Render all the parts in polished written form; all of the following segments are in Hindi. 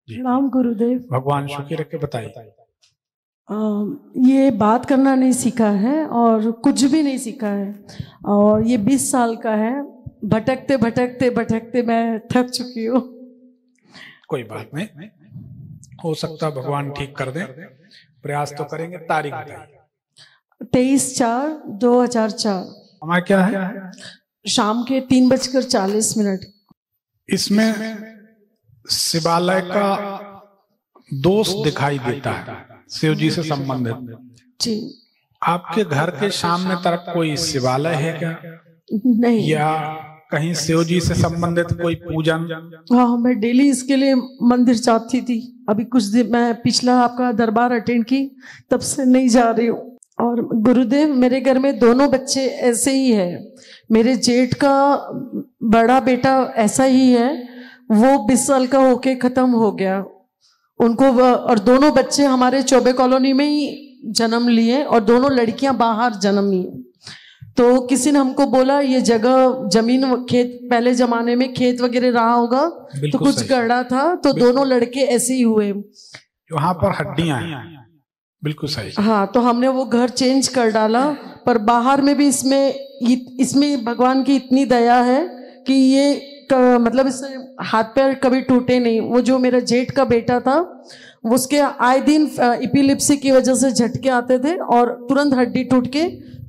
राम गुरुदेव। भगवान सुखी रखे, बताइए। ये बात करना नहीं सीखा है और कुछ भी नहीं सीखा है, और ये 20 साल का है। भटकते भटकते भटकते मैं थक चुकी हूँ। कोई बात नहीं, हो सकता भगवान ठीक कर दे, प्रयास तो करेंगे। तारीख बताइए। 23/4/2004। हमारा क्या है? शाम के 3:40। इसमें शिवालय का दोष दिखाई देता है, शिव जी से संबंधित। जी। आपके घर के सामने तरफ कोई शिवालय है क्या? नहीं। या कहीं शिव जी से संबंधित कोई पूजन? हाँ, मैं डेली इसके लिए मंदिर जाती थी। अभी कुछ दिन मैं पिछला आपका दरबार अटेंड की, तब से नहीं जा रही हूँ। और गुरुदेव, मेरे घर में दोनों बच्चे ऐसे ही है। मेरे जेठ का बड़ा बेटा ऐसा ही है, वो 20 साल का होके खत्म हो गया उनको। और दोनों बच्चे हमारे चौबे कॉलोनी में ही जन्म लिए, और दोनों लड़कियां बाहर जन्म ली। तो किसी ने हमको बोला ये जगह जमीन खेत, पहले जमाने में खेत वगैरह रहा होगा तो कुछ गढ़ा था, तो दोनों लड़के ऐसे ही हुए। वहां पर हड्डियां हैं। बिल्कुल सही। हाँ, तो हमने वो घर चेंज कर डाला। पर बाहर में भी इसमें भगवान की इतनी दया है कि ये मतलब इससे हाथ पैर कभी टूटे नहीं। वो जो मेरा जेठ का बेटा था, उसके आए दिन एपिलेप्सी की वजह से झटके आते थे, और तुरंत हड्डी टूट के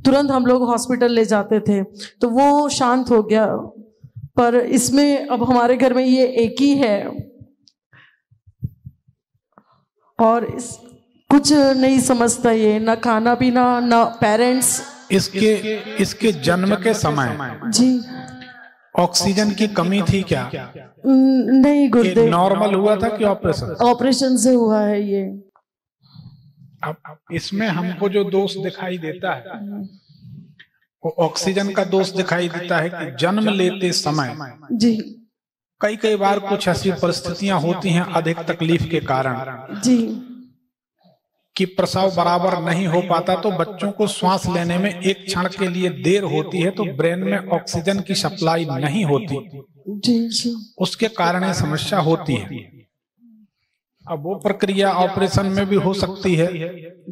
तुरंत हम लोग हॉस्पिटल ले जाते थे, तो वो शांत हो गया। पर इसमें अब हमारे घर में ये एक ही है, और कुछ नहीं समझता ये, ना खाना पीना, ना पेरेंट्स। इसके जन्म के समय जी ऑक्सीजन की कमी थी क्या? नहीं गुरुदेव, नॉर्मल हुआ था कि ऑपरेशन? ऑपरेशन से हुआ है ये। अब इसमें हमको जो दोष दिखाई देता है वो ऑक्सीजन का दोष दिखाई देता है कि जन्म लेते समय जी कई बार कुछ ऐसी परिस्थितियां होती हैं अधिक तकलीफ के कारण जी कि प्रसव बराबर नहीं हो पाता, तो बच्चों को श्वास लेने में एक क्षण के लिए देर होती है, तो ब्रेन में ऑक्सीजन की सप्लाई नहीं होती जी, उसके कारण ये समस्या होती है। अब वो प्रक्रिया ऑपरेशन में भी हो सकती है,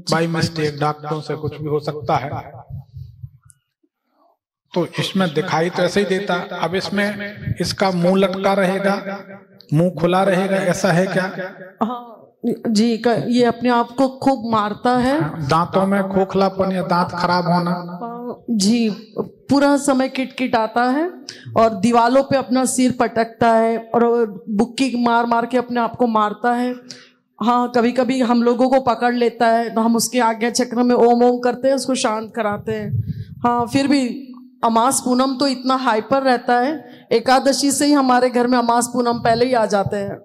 बाय मिस्टेक डॉक्टरों से कुछ भी हो सकता है। तो इसमें दिखाई तो ऐसे ही देता। अब इसमें इसका मुंह लटका रहेगा, मुंह खुला रहेगा, ऐसा है क्या? हाँ जी, ये अपने आप को खूब मारता है। दांतों में खोखलापन या दांत खराब होना? जी, पूरा समय किट आता है, और दीवालों पे अपना सिर पटकता है, और बुक्की मार मार के अपने आप को मारता है। हाँ, कभी कभी हम लोगों को पकड़ लेता है, तो हम उसके आज्ञा चक्र में ओम ओम करते हैं, उसको शांत कराते हैं। हाँ, फिर भी अमास पूनम तो इतना हाइपर रहता है, एकादशी से ही हमारे घर में अमास पूनम पहले ही आ जाते हैं।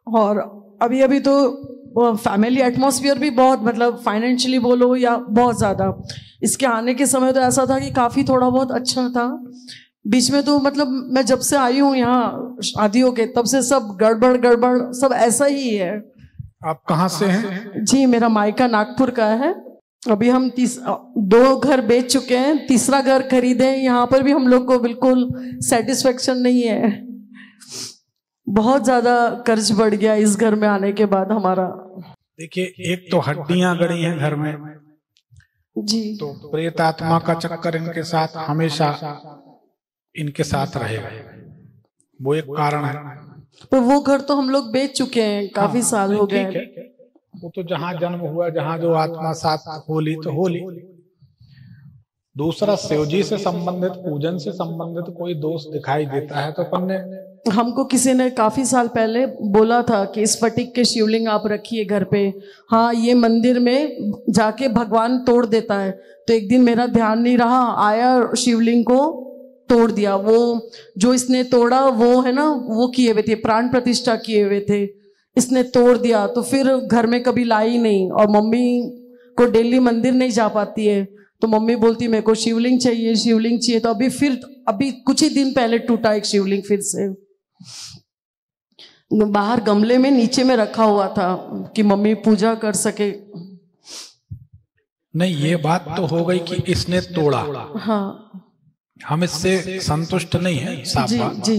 और अभी तो फैमिली एटमॉस्फेयर भी बहुत, मतलब फाइनेंशियली बोलो या बहुत ज़्यादा, इसके आने के समय तो ऐसा था कि काफ़ी थोड़ा बहुत अच्छा था। बीच में तो मतलब मैं जब से आई हूँ यहाँ शादियों के, तब से सब गड़बड़ सब ऐसा ही है। आप कहाँ से हैं? जी, मेरा मायका नागपुर का है। अभी हम 2 घर बेच चुके हैं, तीसरा घर खरीदे। यहाँ पर भी हम लोग को बिल्कुल सेटिस्फेक्शन नहीं है, बहुत ज्यादा कर्ज बढ़ गया इस घर में आने के बाद हमारा। देखिए, एक तो हड्डियां गड़ी हैं घर में जी, तो प्रेत आत्मा का चक्कर इनके साथ हमेशा इनके साथ रहेगा, वो एक कारण है। पर वो घर तो हम लोग बेच चुके हैं, काफी साल हो गए। वो तो जहाँ जन्म हुआ, जहाँ जो आत्मा साथ होली तो होली। दूसरा, शिवजी से संबंधित, पूजन से संबंधित कोई दोष दिखाई देता है तो अपन ने, हमको किसी ने काफी साल पहले बोला था कि स्फटिक के शिवलिंग आप रखिए घर पे। हाँ, ये मंदिर में जाके भगवान तोड़ देता है। तो एक दिन मेरा ध्यान नहीं रहा, आया शिवलिंग को तोड़ दिया। वो जो इसने तोड़ा वो है ना, वो किए हुए थे, प्राण प्रतिष्ठा किए हुए थे, इसने तोड़ दिया। तो फिर घर में कभी लाई नहीं, और मम्मी को डेली मंदिर नहीं जा पाती है, तो मम्मी बोलती मेरे को शिवलिंग चाहिए, शिवलिंग चाहिए। तो अभी कुछ ही दिन पहले टूटा एक शिवलिंग फिर से, बाहर गमले में नीचे में रखा हुआ था कि मम्मी पूजा कर सके। नहीं, ये बात तो हो गई कि इसने तोड़ा। हाँ, हम इससे संतुष्ट नहीं है, साफ बात, जी,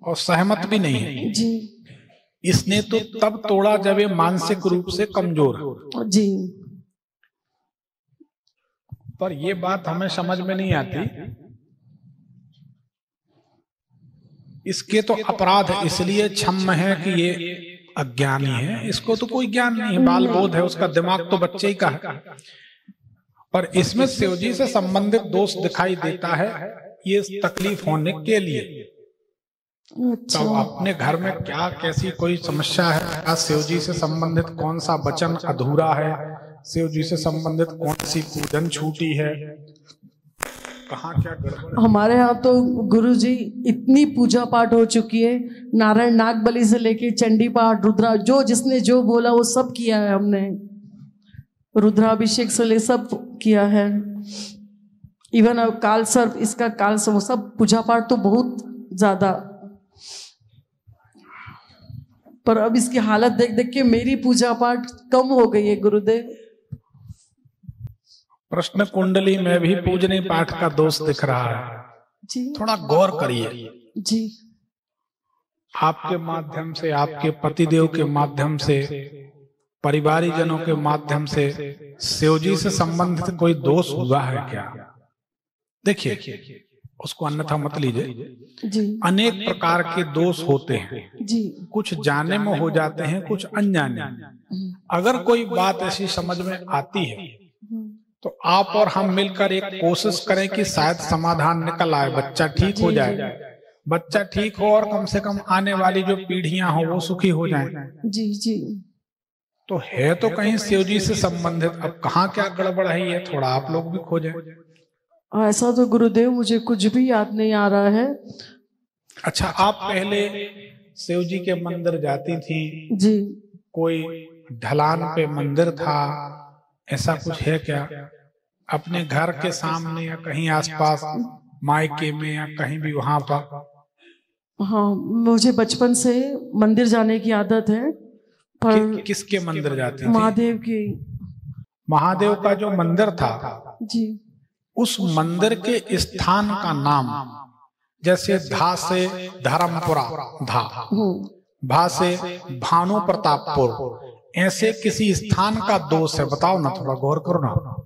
और सहमत भी नहीं है जी। इसने तो तब तोड़ा जब ये मानसिक रूप से कमजोर है। जी। पर ये बात हमें समझ में नहीं आती, इसके तो अपराध इसलिए क्षम्य है कि ये अज्ञानी है, इसको तो कोई ज्ञान नहीं है, बाल बोध है, उसका दिमाग तो बच्चे ही का है। पर इसमें शिवजी से संबंधित दोष दिखाई देता है ये तकलीफ होने के लिए। अच्छा। तो अपने घर में क्या कैसी कोई समस्या है, क्या शिवजी से संबंधित कौन सा वचन अधूरा है, शिवजी से संबंधित कौन सी पूजन छूटी है, कहाँ क्या गड़बड़। हमारे यहाँ तो गुरुजी इतनी पूजा पाठ हो चुकी है, नारायण नागबली से लेके चंडी पाठ, रुद्रा, जो जिसने जो बोला वो सब किया है हमने, रुद्राभिषेक से ले सब किया है। इवन अब काल सर्प, इसका काल सर्प, वो सब पूजा पाठ तो बहुत ज्यादा। पर अब इसकी हालत देख देख के मेरी पूजा पाठ कम हो गई है गुरुदेव। प्रश्न कुंडली में भी पूजनी पाठ का दोष दिख रहा है जी। थोड़ा गौर करिए जी। आपके माध्यम से, आपके पतिदेव के माध्यम से, परिवारी जनों के माध्यम से शिवजी से संबंधित कोई दोष हुआ है क्या? देखिए, उसको अन्यथा मत लीजिए जी। अनेक प्रकार के दोष होते हैं जी। कुछ जाने में हो जाते हैं, कुछ अनजाने। अगर कोई बात ऐसी समझ में आती है तो आप और हम मिलकर एक कोशिश करें कि शायद समाधान निकल आए, बच्चा ठीक हो जाए, बच्चा ठीक हो और कम से कम आने वाली जो पीढ़ियां हो वो सुखी हो जाएं। जी जी। तो है तो कहीं शिवजी से संबंधित, अब कहाँ क्या गड़बड़ है ये थोड़ा आप लोग भी खोजें। ऐसा तो गुरुदेव मुझे कुछ भी याद नहीं आ रहा है। अच्छा, आप पहले शिवजी के मंदिर जाती थी? जी। कोई ढलान पे मंदिर था, ऐसा कुछ है क्या? अपने घर के सामने या कहीं आसपास, मायके में या कहीं भी वहां पर? हाँ, मुझे बचपन से मंदिर जाने की आदत है। पर किसके मंदिर जाती थी? महादेव की। महादेव का जो मंदिर था जी, उस मंदिर के स्थान का नाम, जैसे धा से धर्मपुरा, धा भा से भानु प्रतापपुर, ऐसे किसी स्थान का दोष है? बताओ ना, थोड़ा गौर करो ना।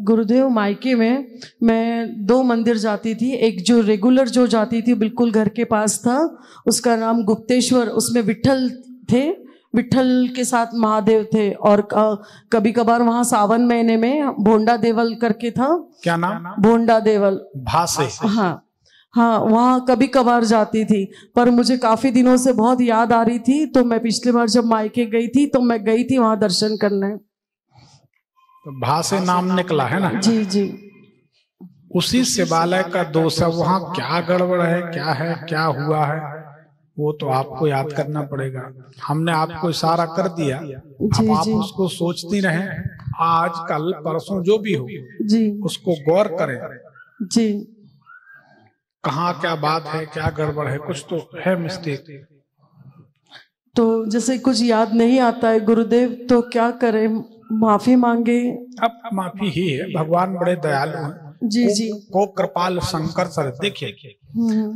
गुरुदेव मायके में मैं 2 मंदिर जाती थी। एक जो रेगुलर जो जाती थी बिल्कुल घर के पास था, उसका नाम गुप्तेश्वर, उसमें विट्ठल थे, विट्ठल के साथ महादेव थे। और कभी कभार वहाँ सावन महीने में भोंडा देवल करके था। क्या नाम? भोंडा देवल। भासे। हाँ हाँ, वहाँ कभी कभार जाती थी। पर मुझे काफी दिनों से बहुत याद आ रही थी, तो मैं पिछली बार जब मायके गई थी तो मैं गई थी वहाँ दर्शन करने। तो भासे नाम निकला है ना? जी जी। उसी शिवालय का दोष है। वहाँ क्या गड़बड़ है, क्या है, क्या हुआ है, वो तो आपको याद करना पड़ेगा। हमने आपको इशारा कर दिया, अब आप उसको सोचती रहें, आज कल परसों जो भी हो जी, उसको गौर करें जी। कहाँ क्या बात है, क्या गड़बड़ है, कुछ तो है मिस्टेक। तो जैसे कुछ याद नहीं आता है गुरुदेव, तो क्या करें? माफी मांगे? अब माफी ही है, भगवान बड़े दयालु हैं। जी जी। को कृपाल शंकर सर। देखिए,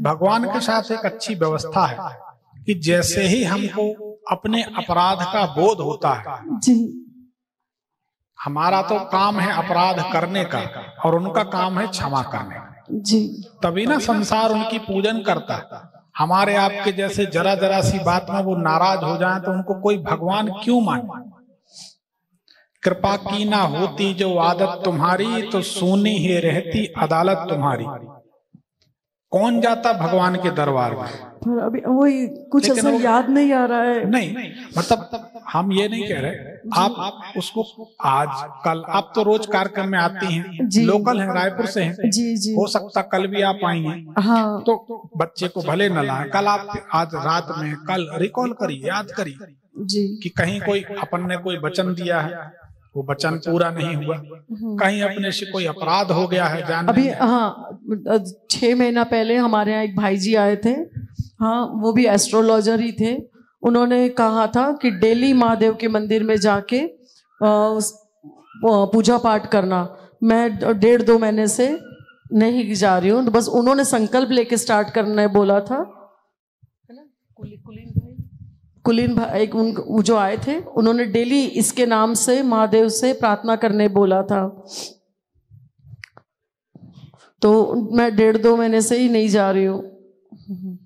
भगवान के साथ एक अच्छी व्यवस्था है कि जैसे ही हमको अपने अपराध का बोध होता है जी, हमारा तो काम है अपराध करने का और उनका काम है क्षमा करने का। जी। तभी ना संसार उनकी पूजन करता है। हमारे आपके जैसे जरा जरा सी बात में वो नाराज हो जाए तो उनको कोई भगवान क्यों माने? कृपा की ना होती जो आदत तुम्हारी, तो सोनी ही रहती अदालत तुम्हारी। कौन जाता भगवान के दरबार में? पर अभी वही कुछ ऐसा याद नहीं आ रहा है। नहीं, मतलब हम ये नहीं कह रहे आप उसको आज कल, आप तो रोज कार्यक्रम में आती हैं, लोकल हैं, रायपुर से हैं, जी जी। हो सकता कल भी आप आई हैं। हाँ। तो बच्चे को भले न लाए, कल आप आज रात में कल रिकॉल करिए, याद करिए जी कि कहीं कोई अपन ने कोई वचन दिया है, वो वचन पूरा नहीं हुआ, कहीं अपने से कोई अपराध हो गया है जान। अभी हाँ, 6 महीना पहले हमारे यहाँ एक भाई जी आए थे। हाँ, वो भी एस्ट्रोलॉजर ही थे। उन्होंने कहा था कि डेली महादेव के मंदिर में जाके पूजा पाठ करना। मैं 1.5-2 महीने से नहीं जा रही हूँ, तो बस उन्होंने संकल्प लेके स्टार्ट करने बोला था, है ना? कुलीन भाई कुलीन भाई वो जो आए थे, उन्होंने डेली इसके नाम से महादेव से प्रार्थना करने बोला था। तो मैं 1.5-2 महीने से ही नहीं जा रही हूँ।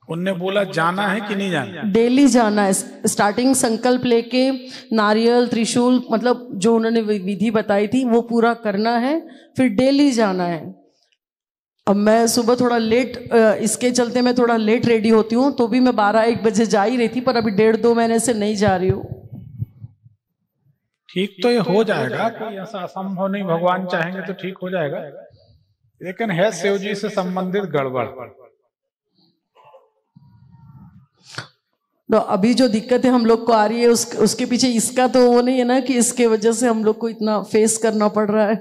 उनने बोला जाना है कि नहीं जाना? डेली जाना है। स्टार्टिंग संकल्प लेके नारियल त्रिशूल मतलब जो उन्होंने विधि बताई थी वो पूरा करना है, फिर डेली जाना है। अब मैं सुबह थोड़ा लेट, इसके चलते मैं थोड़ा लेट रेडी होती हूँ, तो भी मैं 12-1 बजे जा ही रही थी, पर अभी 1.5-2 महीने से नहीं जा रही हूँ। ठीक तो ये हो जाएगा, कोई ऐसा असंभव नहीं, भगवान चाहेंगे तो ठीक हो जाएगा। लेकिन है शिव जी से संबंधित गड़बड़। तो अभी जो दिक्कत है हम लोग को आ रही है उसके पीछे इसका तो वो नहीं है ना कि इसके वजह से हम लोग को इतना फेस करना पड़ रहा है।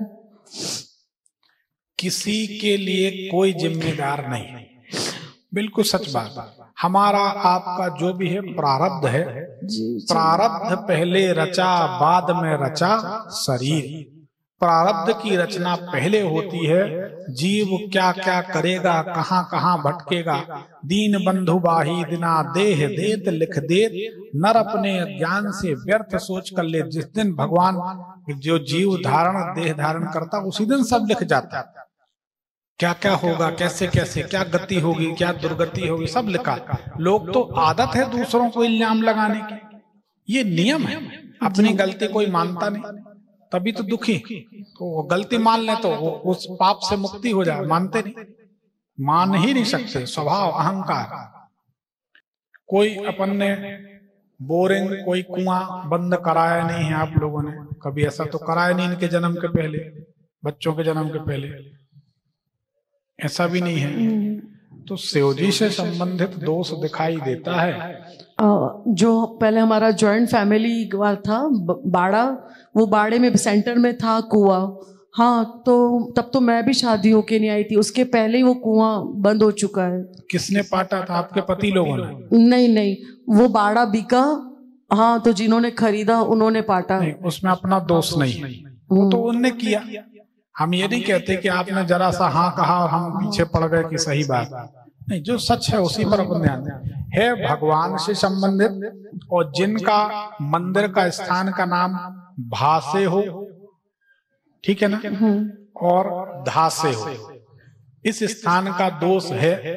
किसी के लिए कोई जिम्मेदार नहीं, बिल्कुल सच बात। हमारा आपका जो भी है प्रारब्ध है, प्रारब्ध पहले रचा बाद में रचा शरीर। प्रारब्ध की रचना पहले होती है, जीव क्या क्या करेगा, कहाँ कहाँ भटकेगा। दीन बंधु बाही दिना देह देत लिख देत, नर अपने ज्ञान से व्यर्थ सोच कर ले। जिस दिन भगवान जो जीव धारण देह धारण करता उसी दिन सब लिख जाता है, क्या क्या होगा, कैसे कैसे, क्या गति होगी, क्या दुर्गति होगी, सब लिखा। लोग तो आदत है दूसरों को इल्जाम लगाने की, ये नियम है। अपनी गलती कोई मानता नहीं, तभी तो दुखी। तो वो गलती मान ले तो वो उस पाप से मुक्ति हो जाए, मानते नहीं, मान ही नहीं सकते, स्वभाव अहंकार। कोई अपन ने बोरिंग कोई कुआं बंद कराया नहीं है, आप लोगों ने कभी ऐसा तो कराया नहीं इनके जन्म के पहले, बच्चों के जन्म के पहले, ऐसा भी नहीं है। तो शिव जी से संबंधित दोष दिखाई देता है। जो पहले हमारा जॉइंट फैमिली था बाड़ा, वो बाड़े में सेंटर में था कुआं। हाँ, तो तब तो मैं भी शादी होके नहीं आई थी, उसके पहले ही वो कुआं बंद हो चुका है। किसने पाटा था? आपके पति लोगों ने? नहीं, वो बाड़ा बिका। हाँ, तो जिन्होंने खरीदा उन्होंने पाटा। नहीं, उसमें अपना दोष नहीं है, वो तो उनने किया। हम ये नहीं कहते कि आपने जरा सा हाँ कहा और हम पीछे पड़ गए कि सही बात नहीं, जो सच है उसी पर अपन ध्यान दें। है भगवान से संबंधित, और जिनका मंदिर का स्थान का नाम भासे हो, ठीक है ना, और धासे हो, इस स्थान का दोष है।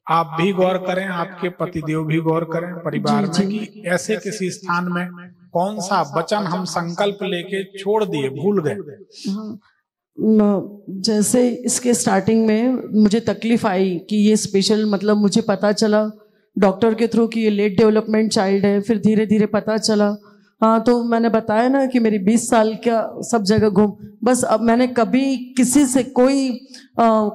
आप भी गौर करें, आपके पतिदेव भी गौर करें परिवार में कि ऐसे किसी स्थान में कौन सा वचन हम संकल्प लेके छोड़ दिए, भूल गए। जैसे इसके स्टार्टिंग में मुझे तकलीफ आई कि ये स्पेशल, मतलब मुझे पता चला डॉक्टर के थ्रू कि ये लेट डेवलपमेंट चाइल्ड है, फिर धीरे धीरे पता चला। हाँ, तो मैंने बताया ना कि मेरी 20 साल का सब जगह घूम, बस अब मैंने कभी किसी से कोई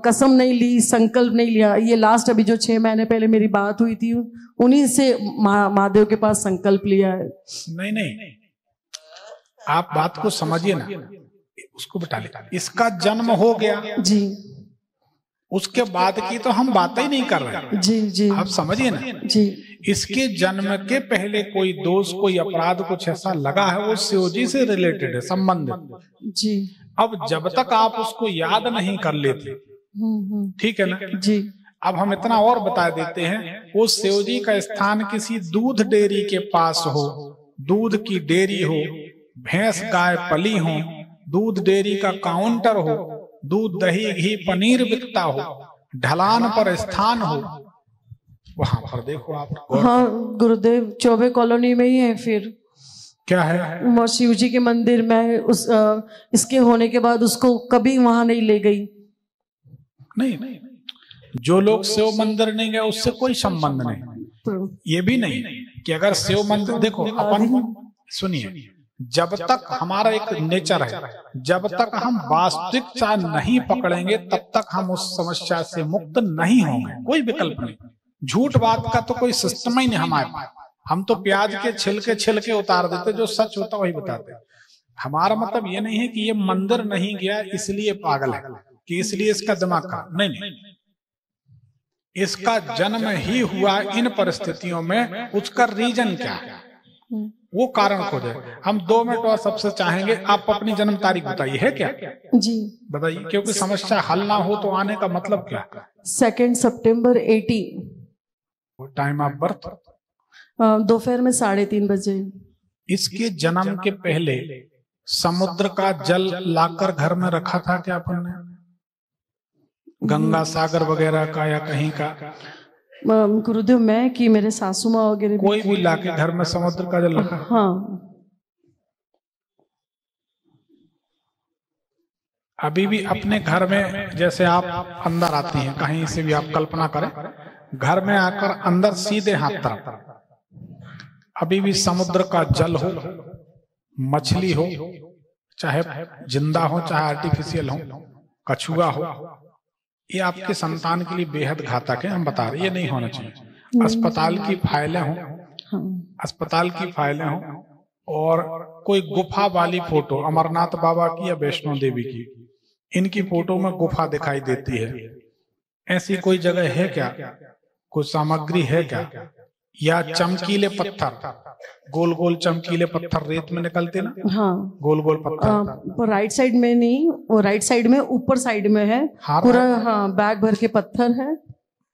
कसम नहीं ली, संकल्प नहीं लिया। ये लास्ट अभी जो 6 महीने पहले मेरी बात हुई थी, उन्हीं से महादेव के पास संकल्प लिया है। नहीं, आप बात को समझिए ना, उसको बता ले। इसका जन्म हो गया जी, उसके बाद की तो हम बातें ही नहीं कर रहे। जी, आप समझिए ना जी। इसके जन्म के पहले कोई दोष, कोई अपराध, कुछ ऐसा लगा है, वो शिव जी से रिलेटेड है, संबंधित जी। अब जब तक आप उसको याद नहीं कर लेते, ठीक है ना जी। अब हम इतना और बता देते हैं, वो शिव जी का स्थान किसी दूध डेयरी के पास हो, दूध की डेयरी हो, भैंस गाय पली हो, दूध डेयरी का काउंटर हो, दूध दही घी पनीर बिकता हो, ढलान पर स्थान हो, वहां पर देखो आप। हाँ, गुरुदेव चौबे कॉलोनी में ही है। फिर क्या है? शिव जी के मंदिर में इसके होने के बाद उसको कभी वहां नहीं ले गई। नहीं, जो लोग शिव मंदिर नहीं गए उससे कोई संबंध नहीं। ये भी नहीं कि अगर शिव मंदिर, देखो अपन सुनिए, जब तक हमारा एक नेचर है, जब तक हम वास्तविकता नहीं पकड़ेंगे तब तक हम उस समस्या से मुक्त नहीं होंगे। कोई विकल्प नहीं। झूठ बात का तो कोई सिस्टम ही नहीं हमारे पास। हम तो प्याज के छिलके उतार देते, जो सच होता वही बताते। हमारा मतलब ये नहीं है कि ये मंदिर नहीं गया इसलिए पागल है, कि इसलिए इसका दिमाग का नहीं। इसका जन्म ही हुआ इन परिस्थितियों में, उसका रीजन क्या है वो कारण खोजे। हम 2 मिनट और सबसे चाहेंगे, आप अपनी जन्म तारीख बताइए, है क्या? जी बताइए, क्योंकि समस्या हल ना हो तो आने का मतलब क्या? 2 सितंबर 80। टाइम ऑफ बर्थ दोपहर में 3:30 बजे। इसके जन्म के पहले समुद्र का जल लाकर घर में रखा था क्या अपन ने? गंगा सागर वगैरह का या कहीं का? गुरुदेव मैं कि मेरे सासू माँ वगैरह कोई भी लाके घर में समुद्र का जल रखा? हाँ। अभी भी अपने घर में जैसे आप अंदर आती हैं, कहीं से भी आप कल्पना करें, घर में आकर अंदर सीधे हाथ तरफ अभी भी समुद्र का जल हो, मछली हो, चाहे जिंदा हो चाहे आर्टिफिशियल हो, कछुआ हो, ये आपके संतान के लिए बेहद घातक है। हम बता रहे ये नहीं होना चाहिए। अस्पताल की फाइलें हों, अस्पताल की फाइलें हों, और कोई गुफा वाली फोटो अमरनाथ बाबा की या वैष्णो देवी की, इनकी फोटो में गुफा दिखाई देती है, ऐसी कोई जगह है क्या? कोई सामग्री है क्या? या चमकीले पत्थर, गोल गोल चमकीले पत्थर रेत में निकलते ना? हाँ, गोल गोल पत्थर। राइट साइड में नहीं, वो राइट साइड में ऊपर साइड में है पूरा। हाँ, बैग भर के पत्थर है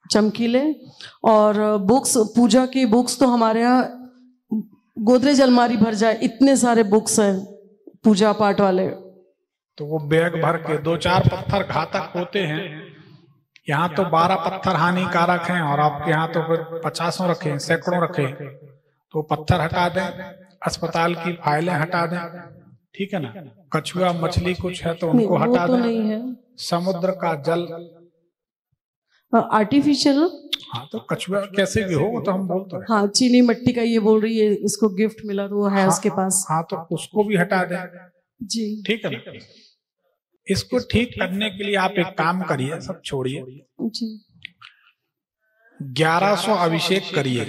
चमकीले। और बुक्स, पूजा की बुक्स तो हमारे यहाँ गोदरेज अलमारी भर जाए, इतने सारे बुक्स हैं पूजा पाठ वाले। तो वो बैग भर के 2-4 पत्थर घातक होते हैं। यहाँ तो 12 पत्थर हानिकारक हैं और आपके यहाँ तो फिर 50 रखे, सैकड़ों रखे। तो पत्थर हटा दें, अस्पताल की फाइलें हटा दें, ठीक है ना? कछुआ मछली कुछ है तो उनको हटा दें। नहीं है। समुद्र का जल आर्टिफिशियल। हाँ, तो कछुआ कैसे भी हो, तो हम बोलते हैं। हाँ, चीनी मिट्टी का ये बोल रही है, इसको गिफ्ट मिला तो वो है उसके पास। हाँ, तो उसको भी हटा दें जी, ठीक है ना? इसको ठीक करने के लिए आप एक काम करिए, सब छोड़िए, 1100 अभिषेक करिए,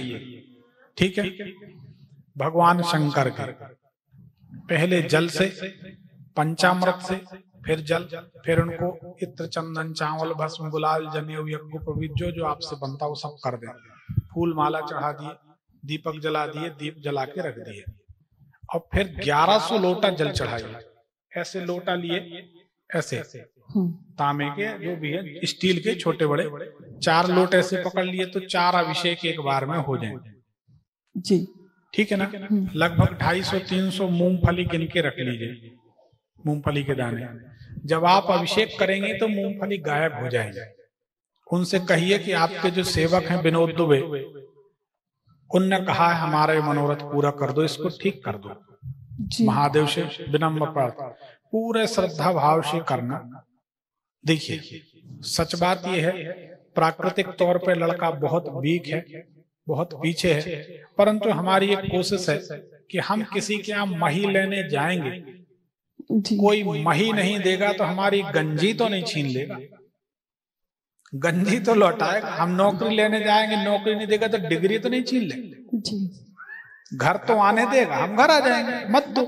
ठीक है? भगवान शंकर के पहले जल से, पंचामृत से, फिर जल, फिर उनको इत्र चंदन चावल भस्म गुलाल जनेऊ यज्ञ पवित्र जो आपसे बनता वो सब कर दें। फूल माला चढ़ा दिए, दीपक जला दिए, दीप जला के रख दिए, और फिर 1100 लोटा जल चढ़ाइए। ऐसे लोटा लिए, ऐसे तांबे के जो भी है, स्टील के छोटे बड़े, 4 लोटे ऐसे पकड़ लिए तो 4 अभिषेक एक बार में हो जाएंगे जी, ठीक है ना? लगभग 250-300 मूंगफली गिन के रख लीजिए, मूंगफली के दाने। जब आप अभिषेक करेंगे तो मूंगफली गायब हो जाएगी। उनसे कहिए कि आपके जो सेवक हैं विनोद दुबे, उनने कहा है हमारे मनोरथ पूरा कर दो, इसको ठीक कर दो। महादेव से विनम्र प्रार्थना, पूरे श्रद्धा भाव से करना। देखिए, सच बात यह है, प्राकृतिक तौर पे लड़का बहुत वीक है, बहुत पीछे है, परंतु हमारी एक कोशिश है कि हम किसी के यहाँ मही लेने जाएंगे, कोई मही नहीं देगा तो हमारी गंजी तो नहीं छीन लेगा, गंजी तो लौटाएगा। हम नौकरी लेने जाएंगे, नौकरी नहीं देगा तो डिग्री तो नहीं छीन लेंगे, घर तो आने देगा, हम घर आ जाएंगे। मत दो,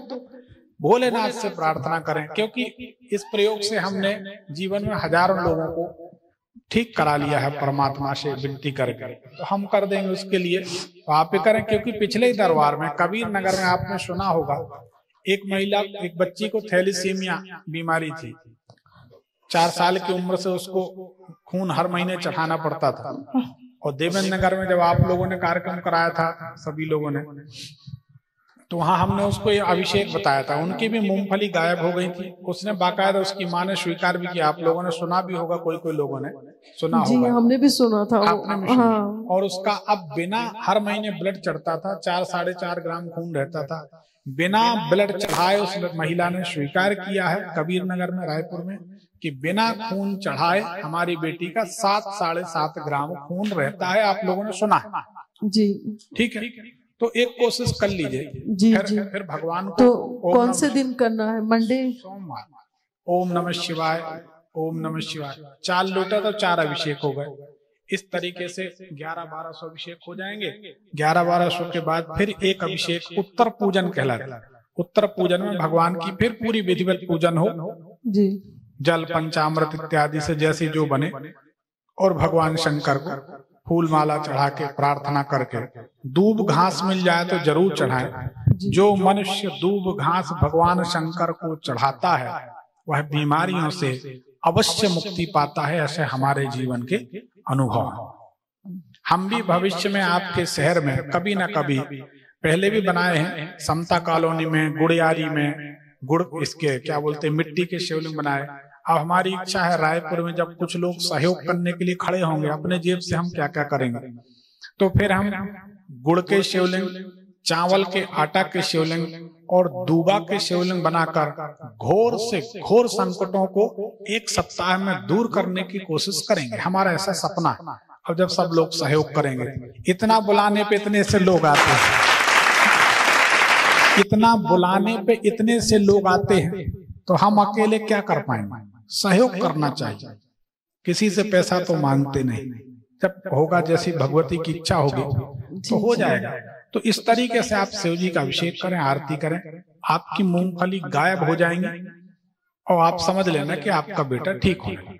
भोलेनाथ से प्रार्थना करें, क्योंकि इस प्रयोग से हमने जीवन में हजारों लोगों को ठीक करा लिया है परमात्मा से विनती करके। तो हम कर देंगे उसके लिए, तो आप ही करें। क्योंकि पिछले ही दरबार में कबीर नगर में आपने सुना होगा, एक महिला, एक बच्ची को थैलीसीमिया बीमारी थी, 4 साल की उम्र से उसको खून हर महीने चढ़ाना पड़ता था। और देवेंद्र नगर में जब आप लोगों ने कार्यक्रम कराया था, सभी लोगों ने, तो वहां हमने उसको ये अभिषेक बताया था। उनकी भी मूंगफली गायब हो गई थी, उसने बाकायदा, उसकी माँ ने स्वीकार भी किया। आप लोगों ने सुना भी होगा, कोई लोगों ने सुना होगा, हमने भी सुना था। हाँ। और उसका अब बिना, हर महीने ब्लड चढ़ता था, 4-4.5 ग्राम खून रहता था, बिना ब्लड चढ़ाए उस महिला ने स्वीकार किया है कबीर नगर में, रायपुर में, कि बिना खून चढ़ाए हमारी बेटी का 7-7.5 ग्राम खून रहता है। आप लोगों ने सुना है जी, ठीक है? तो एक कोशिश कर लीजिए जी, फिर भगवान को। तो कौन से दिन करना है? मंडे, सोमवार। ओम नमः शिवाय, ओम नमः शिवाय। 4 लोटा तो 4 अभिषेक हो गए। इस तरीके से 1100-1200 अभिषेक हो जाएंगे। 1100-1200 के बाद फिर एक अभिषेक उत्तर पूजन कहलाता है। उत्तर पूजन में भगवान की फिर पूरी विधिवत पूजन हो जी, जल पंचामृत इत्यादि से जैसे जो बने, और भगवान शंकर को फूल माला चढ़ा के प्रार्थना करके, दूब घास मिल जाए तो जरूर चढ़ाएं। जो मनुष्य दूब घास भगवान शंकर को चढ़ाता है वह बीमारियों से अवश्य मुक्ति पाता है, ऐसे हमारे जीवन के अनुभव। हम भी भविष्य में आपके शहर में कभी ना कभी, पहले भी बनाए हैं, समता कॉलोनी में, गुड़ियारी में, गुड़ इसके क्या बोलते हैं, मिट्टी के शिवलिंग बनाए। अब हमारी इच्छा है रायपुर में जब कुछ लोग सहयोग करने के लिए खड़े होंगे, अपने जेब से हम क्या क्या करेंगे, तो फिर हम गुड़ के शिवलिंग, चावल के आटा के शिवलिंग और दूबा के शिवलिंग बनाकर घोर से घोर संकटों को 1 सप्ताह में दूर करने की कोशिश करेंगे। हमारा ऐसा सपना है। अब जब सब लोग सहयोग करेंगे, इतना बुलाने पे इतने से लोग आते हैं, इतना बुलाने पे इतने से लोग आते हैं, तो हम अकेले क्या कर पाएंगे? सहयोग करना चाहिए। किसी से पैसा तो मांगते नहीं, जब होगा जैसी भगवती की इच्छा होगी तो हो जाएगा। तो इस तरीके से आप शिव जी का अभिषेक करें, आरती करें, आपकी मूंगफली गायब हो जाएंगी और आप समझ लेना कि आपका बेटा ठीक हो गया।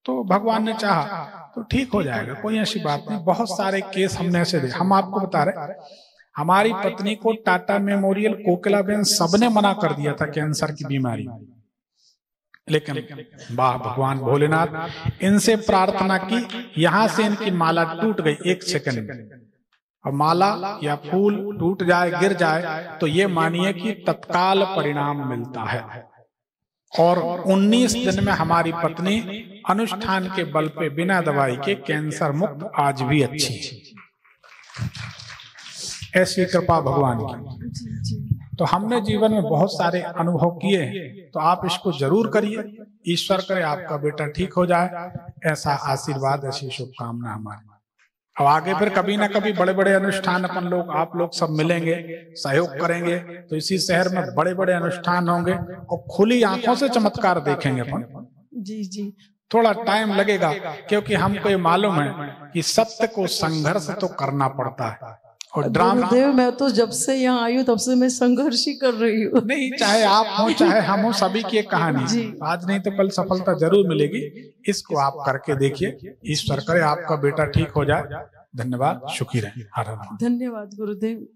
तो भगवान ने चाहा तो ठीक हो जाएगा, कोई ऐसी बात नहीं। बहुत सारे केस हमने ऐसे देखे। हम आपको बता रहे, हमारी पत्नी को टाटा मेमोरियल कोकिलाबेन सबने मना कर दिया था कैंसर की बीमारी, लेकिन वाह भगवान भोलेनाथ, इनसे प्रार्थना की, यहां से इनकी माला टूट गई 1 सेकंड में। और माला या फूल टूट जाए, गिर जाए, तो ये मानिए कि तत्काल परिणाम मिलता है। और 19 दिन में हमारी पत्नी अनुष्ठान के बल पे बिना दवाई के कैंसर मुक्त आज भी अच्छी है। ऐसी कृपा भगवान की। तो हमने जीवन में बहुत सारे अनुभव किए हैं, तो आप इसको जरूर करिए। ईश्वर करे आपका बेटा ठीक हो जाए, ऐसा आशीर्वाद, ऐसी शुभकामना हमारी। अब आगे फिर कभी ना कभी बड़े बड़े अनुष्ठान अपन लोग, आप लोग सब मिलेंगे, सहयोग करेंगे, तो इसी शहर में बड़े बड़े अनुष्ठान होंगे और खुली आंखों से चमत्कार देखेंगे अपन। जी जी। थोड़ा टाइम लगेगा, क्योंकि हमको ये मालूम है कि सत्य को संघर्ष तो करना पड़ता है। और ड्रामा, गुरुदेव मैं तो जब से यहाँ आई हूँ तब से मैं संघर्ष ही कर रही हूँ। नहीं, चाहे आप हो चाहे हम हो, सभी की एक कहानी, आज नहीं तो कल सफलता जरूर मिलेगी। इसको आप करके देखिए, ईश्वर करे आपका बेटा ठीक हो जाए। धन्यवाद, सुखी रहें। हर हर। धन्यवाद गुरुदेव।